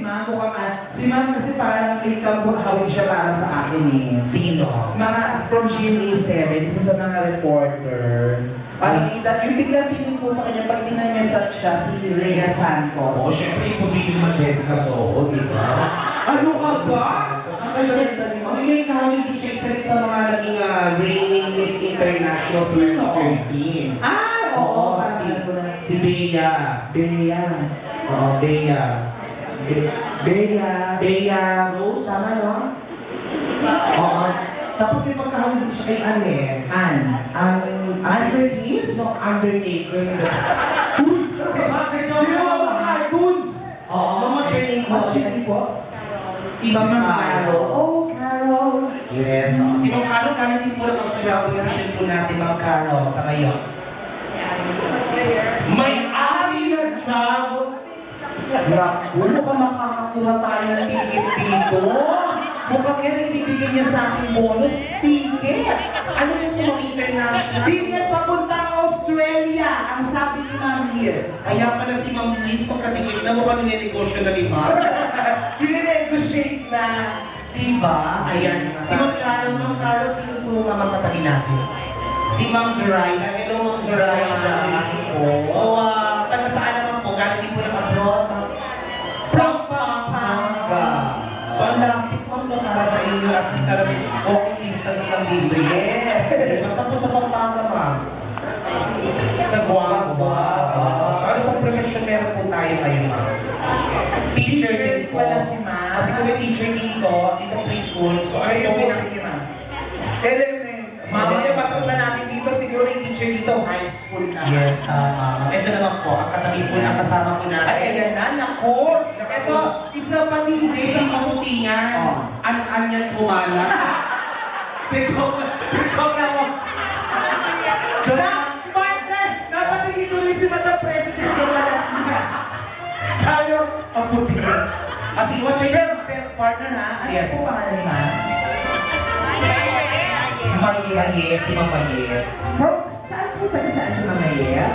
Ma'am, si Ma'am kasi parang may kamburhawig siya para sa akin eh. Sino? Mga from GMA7, isa sa mga reporter. Parang yung biglang tingin ko sa kanya, pag tinan niya siya, si Rhea Santos. Oo, syempre, imposible naman Jessica Soho, di ba? Ano ka ba? Ang ganda ni Ma'am. May kahit siya isa rin sa mga naging reigning Miss International Sino? 2013. Oo, Si Bea. Bea. Oo, Bea. Bea. Bea Rose, tama no? Oo. Tapos may pagkahawig din siya kay Anne. Ann Curtis? No, Undertaker. Di ba mga cartoons? Oo, Mama Training po. What's your name po? Si Ma'am Carol. Oh, Carol. Yes. Si Ma'am Carol, galing din po lang ako sa celebration po natin, Ma'am Carol, sa ngayon. May ari na travel. Naku, mukhang makakakuha tayo ng ticket dito. Mukhang yan ang ibibigay niya sa ating bonus. Ticket! Ano po ito, Ma'am International? Ticket papuntang Australia, ang sabi ni Ma'am Liz. Kaya pala si Ma'am Liz, pagkatikit na mukhang ninegosyo na ni Ma'am. Pine-negotiate na, diba? Ayan. Si Ma'am Carol, sino po mga katabi natin? Si Ma'am Zoraida. Hello, Ma'am Zoraida. So, taga saan naman po? Galing din po ng abroad. From Pampanga. So, ang lapit mo na para sa inyo at least na walking distance lang dito. Yes! Basta po sa Pampanga, Ma'am. Sa Guagua. So, ano pong prevention meron po tayo ngayon, Ma'am? Teacher din po. Wala si Ma'am. Kasi kung may teacher dito preschool, so ano yung Sige, Ma'am. Mamaya papunta natin dito, siguro yung teacher dito, high school na. Yes, tama. Ito naman po, ang katabi po na kasama po natin. Ay, ayan na, naku! Ito, isa pa din. Isang kaputingan. Oh. An-anyan pumala. Joke na ako. Na, partner! Napatingin tuloy si Madam President sa Malatina. Sabi ko, kaputingan. Kasi watch it. Pero partner ha, ano Yes. po pangalan ni Ma'am? Mayet, si Ma'am Mayet. Bro, saan po tayo saan si Ma'am Mayet?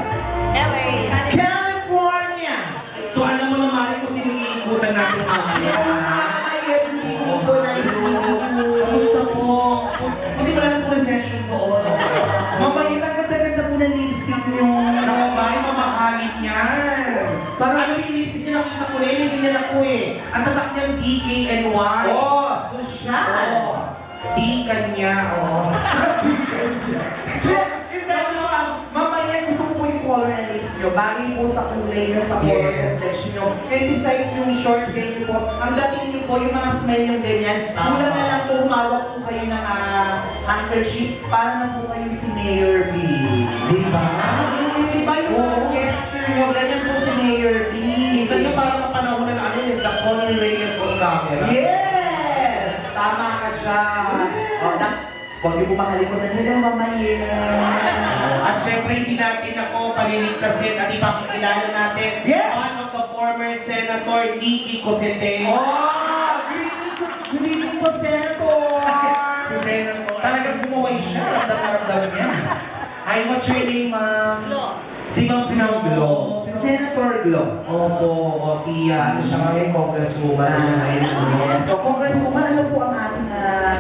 California! So alam mo naman kung sino iikutan natin sa Mayet. Mayet, hindi po, nice meeting you. Kamusta po? Hindi wala na po recession doon. Ma'am Mayet, ang ganda-ganda po ng lipstick niyo. May mamahalin niyan. Parang alam mo yung lipstick niya nakita ko rin, hindi niya na po eh. Ang tatak niyang DKNY. Oh, sosyal! Di kanya, oh. Mamaya gusto ko po yung color ng lips nyo. Bagay po sa kulay nyo, sa color Yes. complexion nyo. And besides yung short hair nyo po, ang dating nyo po, yung mga smell yung ganyan, kulang na lang po humawak po kayo ng handkerchief para na po kayo si Mayor B. Diba? Diba yung mga gesture nyo, ganyan po si Mayor B. Minsan na parang kapanahon na ano yun, the Connie Reyes on camera. Yes! Tama ka dyan. Huwag niyo po makalikot na hello, mamaya. At syempre, hindi natin ako paliligtasin at ipakikilala natin Yes! one of the former Senator Nikki Cosete. Oh! Good evening po, Senator! Si Senator. Talagang bumuhay siya. Ramdam niya. Hi, what's your name, ma'am? Si Ma'am Glo. Si Senator Glo. Opo, o si, ano siya ngayon, congresswoman na siya ngayon. So, Congresswoman, ano po ang ating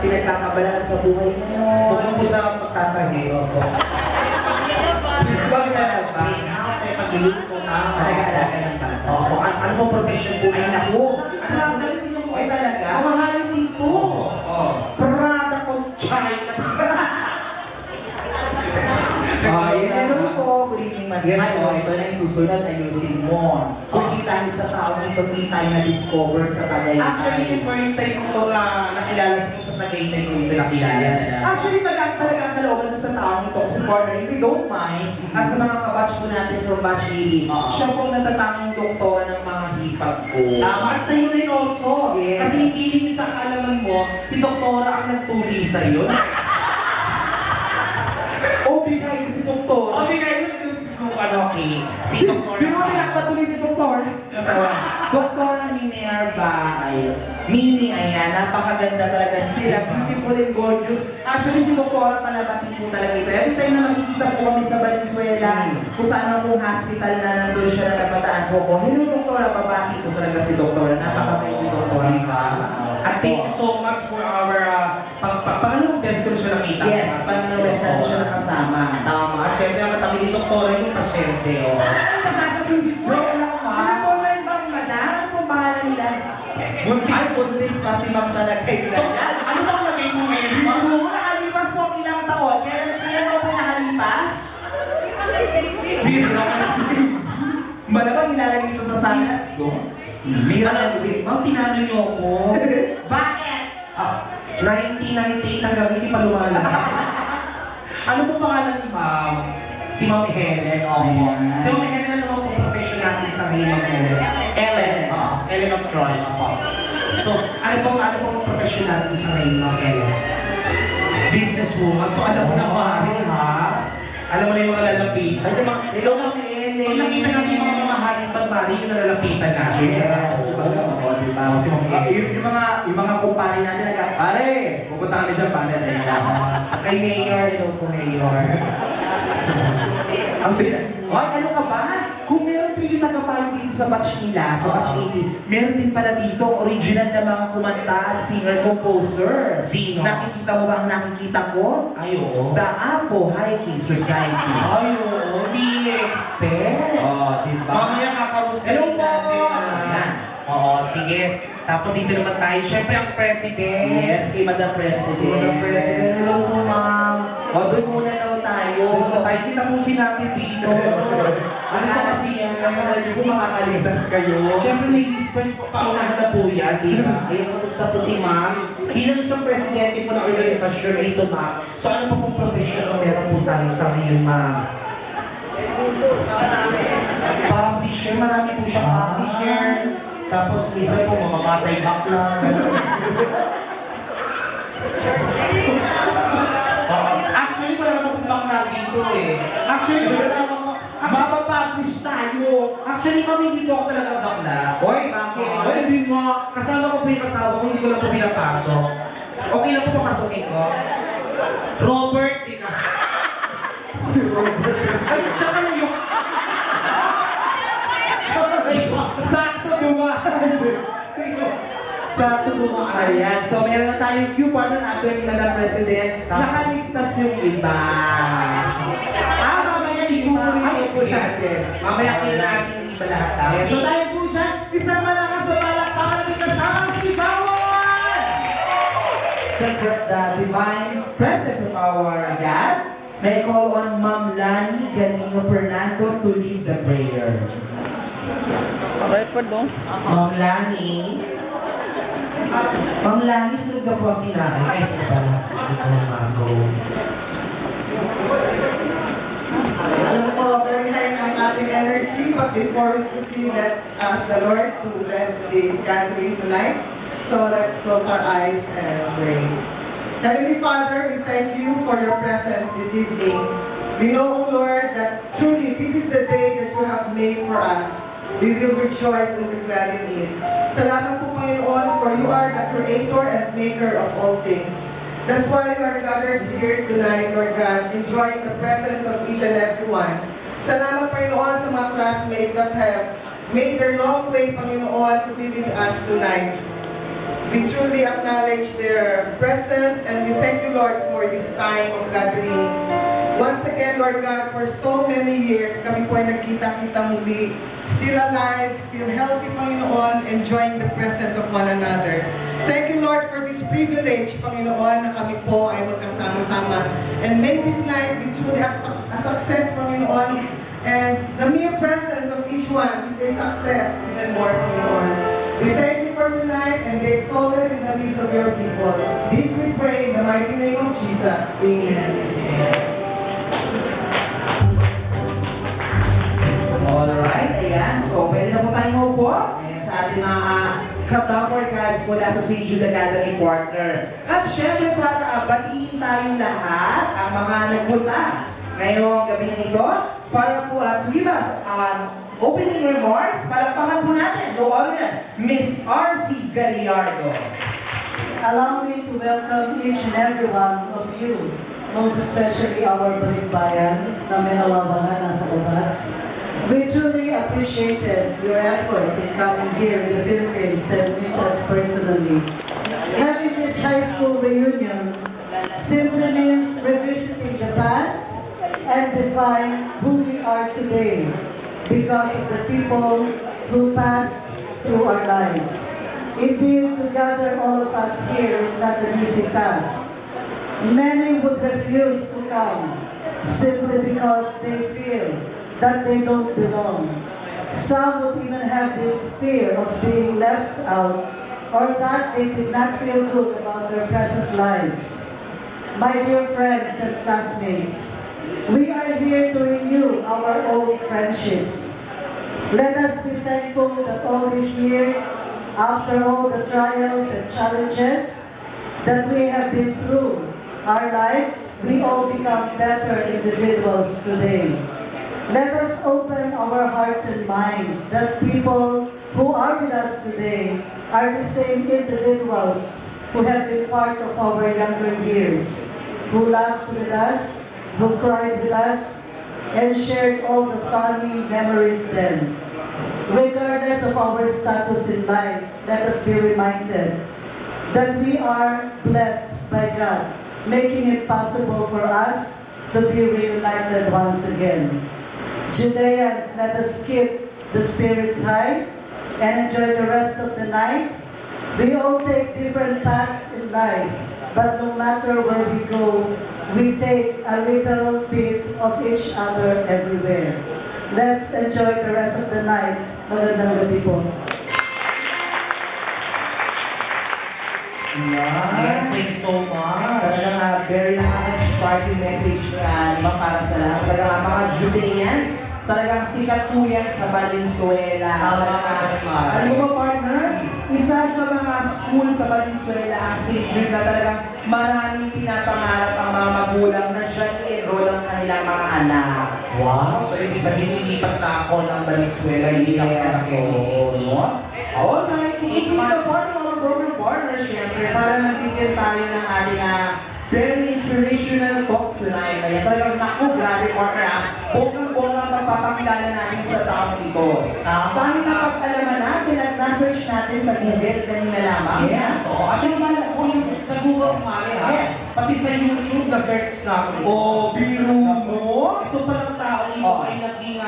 pinagkakabalaan sa buhay niyo? Bukod po sa pagtatahi, opo. Bakit na ba? Greenhouse, may pagluluto na. Alaga-alaga ng bata. Opo, ano pong profession po? Ay, naku! Ano din mo? Ay, talaga? Mamahalin dito. Oh. Prada kong China. Ay, ano po? Good evening, Ma'am. Yes, Ano, po. ito na yung susunod, ayusin mo. Kung di tayo sa taong ito, di tayo na-discover sa Tagaytay. Actually, yung first time ko nakilala sa Tagaytay ko ito nakilala. Yes. Actually, talaga ang kalooban ko sa taong ito kasi partner, if you don't mind, at sa mga kabatch ko natin from Batch 80, siya po natatanging doktora ng mga hipag ko. Tama, at sa'yo rin also. Yes. Kasi hindi rin sa kaalaman mo, si Doktora ang nagturi sa'yo. O, bigay si doktora. Bigay mo kung ano, okay. Si Doktora. Di mo pinagpatuloy ni doktor. Doktora Minerva, ay, Mini, ayan, napakaganda talaga sila, beautiful and gorgeous. Actually, si Doktora Palabatin po talaga ito. Every time na makikita po kami sa Valenzuela, kung saan ang pong hospital na nandun siya na napataan po ko, hello Doktora, babati po talaga si Doktora, napakabait our, pangalawang best ko na siya nakita. Yes, parang naman siya nakasama. Tama. At syempre, ang katabi ni Doktora yung pasyente. Oh. Joke lang, ma. Ano po ba yung bang madam? Ano po pangalan nila? Buntis. Ay, buntis pa si Ma'am sa nagkailan. So, ano bang lagay mo ngayon? Nakalipas po ang ilang taon. Kailan daw po nakalipas? Malamang ilalagay ito sa sana. Mira na, ma'am, tinanong niyo ako. Bakit? 1998 hanggang hindi pa lumalabas. Ano po pangalan ni Ma'am? Si Ma'am Helen. Ayan. Si Ma'am Helen, ano po profession natin sa rin Ma'am Helen? Ellen. Ellen of Troy. So, ano pong profession natin sa rin Ma'am Helen? Businesswoman. So, alam mo na Mari, ha? Alam mo na yung mga lalapitan. Hello, Ma'am Ellen. Kung nakita natin yung mga mamahaling pagmari, yung nalalapitan natin. Yes, diba? Si Ma'am Helen. Yung mga kumpare natin pare, pupunta kami dyan, pare. Kay Mayor, hello po Mayor. Ang sila, ay, ano ka ba? Kung meron din yung nagkapayo dito sa batch nila, sa batch 80, meron din pala dito original na mga kumanta at singer-composer. Sino? Nakikita mo ba ang nakikita ko? Ay, oo. The Apo Hiking Society. Ay, oo. Hindi in-expect. Diba? Mamaya kakamusta Hello din po! natin. Ayan. Oo, sige. Tapos dito naman tayo. Siyempre ang president. Yes, kay Madam President. Madam President. Hello po, ma'am. O, doon muna daw tayo. Doon na tayo. Kitapusin natin dito. Ano ka kasi yan? Akala niyo po makakaligtas kayo. Siyempre ladies first, paunahan na po yan, di ba? Ayun, kamusta po si ma'am? Bilang isang presidente po ng organisasyon, ito ma'am. So ano pa pong profession na meron po tayo sa ngayon, ma'am? Publisher, marami po siyang publisher. Tapos minsan po mamamatay bakla. Actually, wala naman pong bakla dito eh. Actually, kasama ko, mapapublish tayo. Actually, ma'am, hindi po ako talaga bakla. Hoy, bakit? Hoy, hindi mo. Kasama ko po yung kasama ko, hindi ko lang po pinapasok. Okay lang po papasokin ko? Robert, di ka. Si Robert. Ay, siya ka lang yung... Sakto dumaan. Sakto dumaan. Ayan. So, meron na tayong cue partner after ni Madam President. Nakaligtas yung iba. Mamaya ikukulit po natin. Mamaya kila natin yung iba lahat. Okay, so tayo po dyan, isang malakas sa palakpakan natin kasama si Bawan! The divine presence of our God. May I call on Ma'am Lani Galino Fernando to lead the prayer. Ma'am Lani. Ma'am Lani, sunod na po ang sinabi. Ay, ito pala. Ito ang mago. Alam ko, very high ang ating energy, but before we proceed, let's ask the Lord to bless this gathering tonight. So let's close our eyes and pray. Heavenly Father, we thank you for your presence this evening. We know, Lord, that truly this is the day that you have made for us. We will rejoice and be glad in it. Salamat po, Panginoon, for you are the creator and maker of all things. That's why we are gathered here tonight, Lord God, enjoying the presence of each and every one. Salamat, Panginoon, sa mga classmates that have made their long way, Panginoon, to be with us tonight. We truly acknowledge their presence and we thank you, Lord, for this time of gathering. Once again, Lord God, for so many years, kami po ay nagkita-kita muli, still alive, still healthy, Panginoon, enjoying the presence of one another. Thank you, Lord, for this privilege, Panginoon, na kami po ay magkasama-sama. And may this night be truly a success, Panginoon, and the mere presence of each one is a success even more, Panginoon. We thank you for tonight and be exalted in the midst of your people. This we pray in the mighty name of Jesus. Amen. Alright, ayan. So, pwede na po tayo maupo. Ayan, sa ating mga ka-bumper guys mula sa Siju the Gathering Partner. At syempre, para batiin tayo lahat ang mga nagpunta ngayong gabi na ito para po give us opening remarks. Palakpakan po natin. Go on yan. Miss R.C. Galliardo. Allow me to welcome each and every one of you, most especially our balikbayans na may nawawalan nasa labas. We truly appreciated your effort in coming here in the Philippines and meet us personally. Having this high school reunion simply means revisiting the past and define who we are today because of the people who passed through our lives. Indeed, to gather all of us here is not an easy task. Many would refuse to come simply because they feel that they don't belong. Some would even have this fear of being left out or that they did not feel good about their present lives. My dear friends and classmates, we are here to renew our old friendships. Let us be thankful that all these years, after all the trials and challenges that we have been through our lives, we all become better individuals today. Let us open our hearts and minds that people who are with us today are the same individuals who have been part of our younger years, who laughed with us, who cried with us, and shared all the funny memories then. Regardless of our status in life, let us be reminded that we are blessed by God, making it possible for us to be reunited once again. Judeans, let us keep the spirits high and enjoy the rest of the night. We all take different paths in life, but no matter where we go, we take a little bit of each other everywhere. Let's enjoy the rest of the night. Magandang gabi po. Yes, thank you so much. Talagang very inspiring message yan, diba, para sa lahat. Talagang mga Judeans, talagang sikat po yan sa Valenzuela. Alam mo ba, partner? Isa sa mga school sa Valenzuela, ang St. Jude, na talagang maraming pinapangarap ang mga magulang na dyan i-enroll ang kanilang mga anak. Wow, so ibig sabihin, nilipat na ako ng Valenzuela, hindi na ako So, alright, hindi na part ng our program partner, syempre, para nagigil tayo ng ating very inspirational talk tonight. Kaya talagang naku, grabe partner bonggang-bongga ang pagpapakilala natin sa taong ito. Dahil napag-alaman natin at na-search natin sa Google kanina lamang. Yes, oo. At yung pala po yung sa Google Smile, ha? Yes. Pati sa YouTube, na-search na ako nito. Biro mo? Ito palang tao ito ay naging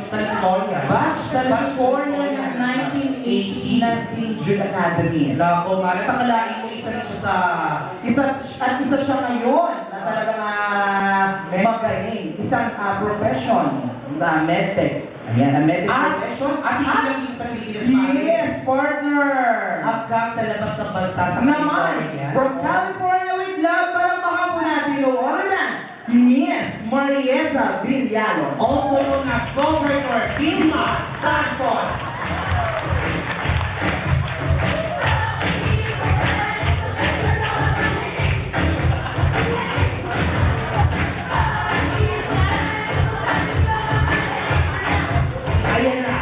sa Victoria. Bash sa Victoria ng 1980 ng St. Jude Academy. Nako, nga, natakalain mo isa rin siya sa... Isa siya ngayon na talagang magaling. Isang profession na medtech. Ayan, ang medtech profession. At hindi lang dito sa Pilipinas. Yes, partner! Hanggang sa labas ng bansa sa Naman, California. from California with love, parang baka po natin yung ano na, Miss Marietta Villalon. Also known as Governor Vilma Santos. Ayan na.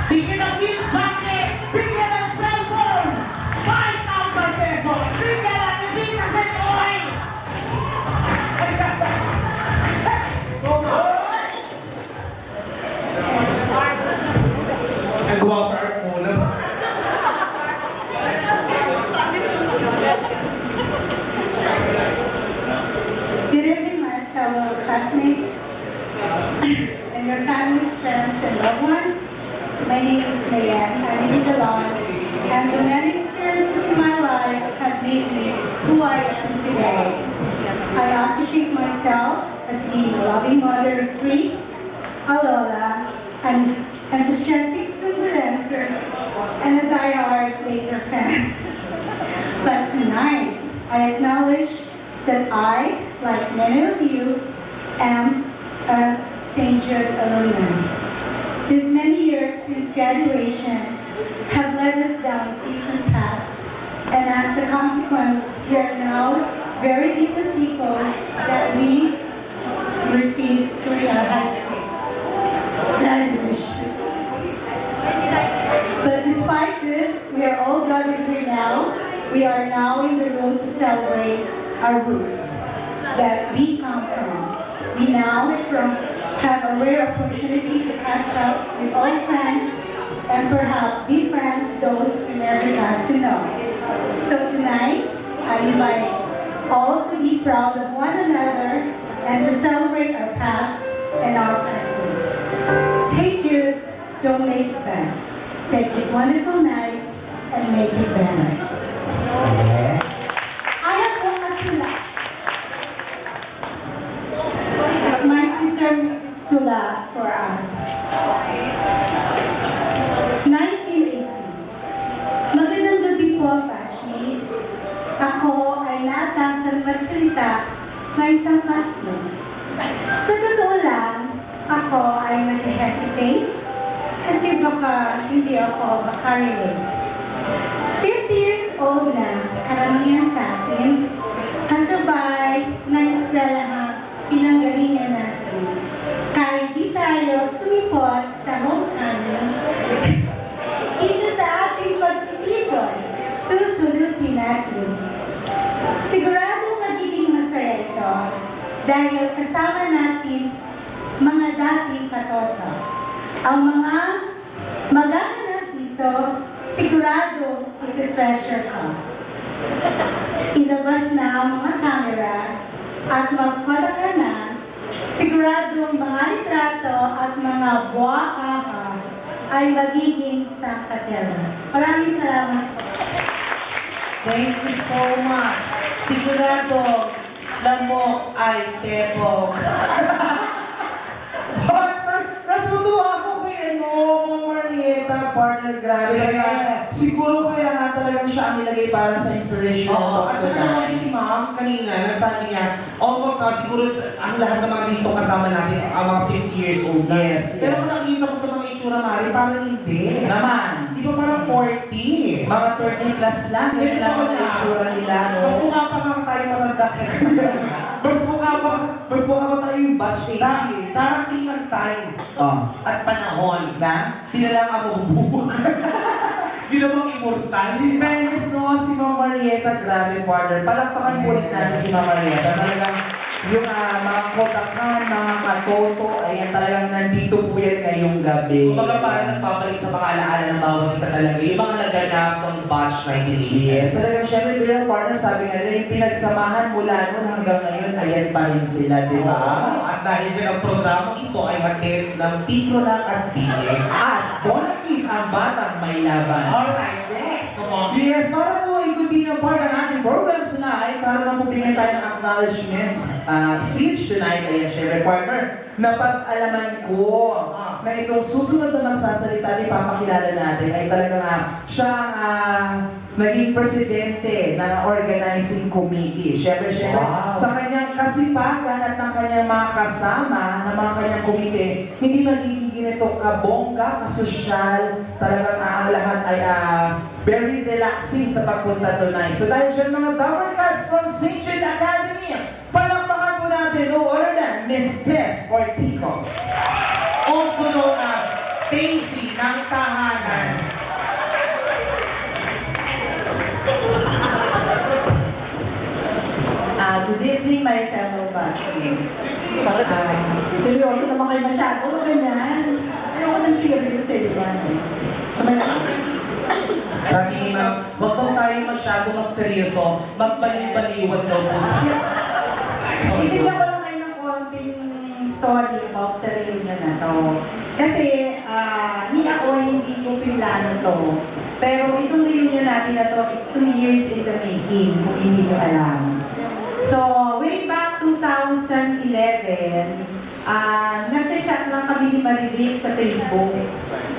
Bigyan ng gift jacket. Bigyan ng cellphone! 5,000 pesos. Bigyan ng Invita Set Oil! Nag-water muna. Good evening, my fellow classmates and your families, friends, and loved ones. My name is Mayan Animigalan, and the many experiences in my life have made me who I am today. I associate myself as being a loving mother of three, a Lola, an enthusiastic student dancer, and a diehard Laker fan. But tonight, I acknowledge that I, like many of you, am a St. Jude alumni. These many years since graduation have led us down different paths, and as a consequence, we are now very different people that we received during our high school graduation. But despite this, we are all gathered here now. We are now in the room to celebrate our roots that we come from. We now have a rare opportunity to catch up with old friends and perhaps be friends those we never got to know. So tonight, I invite all to be proud of one another and to celebrate our past and our present. Hey Jude, don't make it bad. Take this wonderful night and make it better. I have one Tula. My sister makes Tula for us. 1980. Magandang gabi po, batchmates. Ako ay naatasan magsalita ng isang classmate. Sa totoo lang, ako ay nag-hesitate kasi baka hindi ako makarelate. 50 years old na karamihan sa atin, kasabay ng eskwelahang pinanggalingan natin. Kahit di tayo sumipot sa homecoming, dito sa ating pagtitipon, susunutin natin. Sigurado magiging masaya ito dahil kasama natin mga dating katoto. Ang mga magaganap dito, sigurado iti-treasure ka. Ilabas na ang mga camera at magkola ka na, siguradong mga litrato at mga buwakaha ay magiging sangkatera. Maraming salamat po. Thank you so much. Sigurado, lamok ay tepok. Partner, natutuwa ako kay Ma'am Marieta, partner, grabe. Yes. Siguro kaya nga talagang siya ang nilagay para sa inspiration ng Oo, talk at saka naman tonight. ni Ma'am kanina, nasabi niya, almost siguro ang lahat ng mga dito kasama natin, ang mga 50 years old na. Yes, Pero yes. kung nakikita mo sa mga itsura, Mari, parang hindi. Naman. Di ba parang 40? Mga 30 plus lang, yan lang ang itsura nila, no? Mas mukha pa nga tayo matanda kaysa sa kanila. Mas mukha pa tayo yung batch 80. Darating ang time Oh. at panahon na sila lang ang mabubuhay. Yun ang mga immortal. In fairness, no, si Ma'am Marieta, grabe, partner. Palakpakan po ulit natin si Ma'am Marieta. Talagang yung mga kotakan, mga katoto, ayan talagang nandito po yan ngayong gabi. Kumbaga parang nagpapalik sa mga alaala ng bawat isa talaga. Yung mga naganap ng batch 1980. Yes, talagang syempre, bilang partner, sabi nga nila, yung pinagsamahan mula noon hanggang ngayon, ayan pa rin sila, di ba? At dahil dyan ang programang ito ay hatid ng Pitrolang at Pile. At Bonakit ang batang may laban. Alright, next. Come on. Yes, para po ikutin ang part ng ating program tonight, para na po bigyan tayo ng acknowledgements, speech tonight, ayan, syempre partner, napag-alaman ko na itong susunod na magsasalita at ipapakilala natin ay talagang siya ang naging presidente ng organizing committee. Syempre, Wow. sa kanyang kasipagan at ng kanyang mga kasama ng mga kanyang komite, hindi magiging ganito kabongga, kasosyal, talagang ang lahat ay very relaxing sa pagpunta tonight. So dahil dyan mga Tower Cats from St. Jude Academy, palakpakan po natin no other than Miss Tess Ortico. Also known as Daisy ng Tahanan. Good evening, my fellow batchmates. Seryoso naman kayo masyado, huwag ganyan. Ayoko ng seryoso sa inyo ba? Sabi ni Ma'am, huwag daw tayo masyado magseryoso, magbaliw-baliwan daw po. Ibigyan ko lang kayo ng konting story about sa reunion na to. Kasi, ni ako hindi ko pinlano to. Pero itong reunion natin na to is 2 years in the making, kung hindi nyo alam. So, way back 2011, nag-chat lang kami ni Marivic sa Facebook.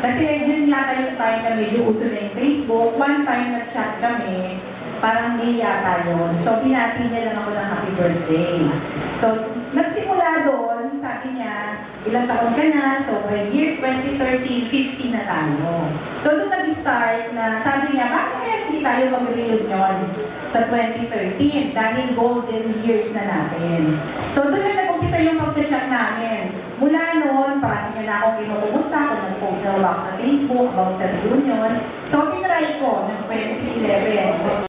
Kasi yun yata yung time na medyo uso na yung Facebook. One time nag-chat kami, parang May yata yun. So, pinati niya lang ako ng happy birthday. So, nagsimula doon, sabi niya, ilang taon ka na? So, by year 2013, 50 na tayo. So, doon nag-start na sabi niya, bakit kaya hindi tayo mag-reunion sa 2013 dahil golden years na natin. So, doon na nag-umpisa yung pag-chat namin. Mula noon, parang niya na akong kinukumusta kung nag-post na ako sa Facebook about sa reunion. So, tinry ko ng 2011.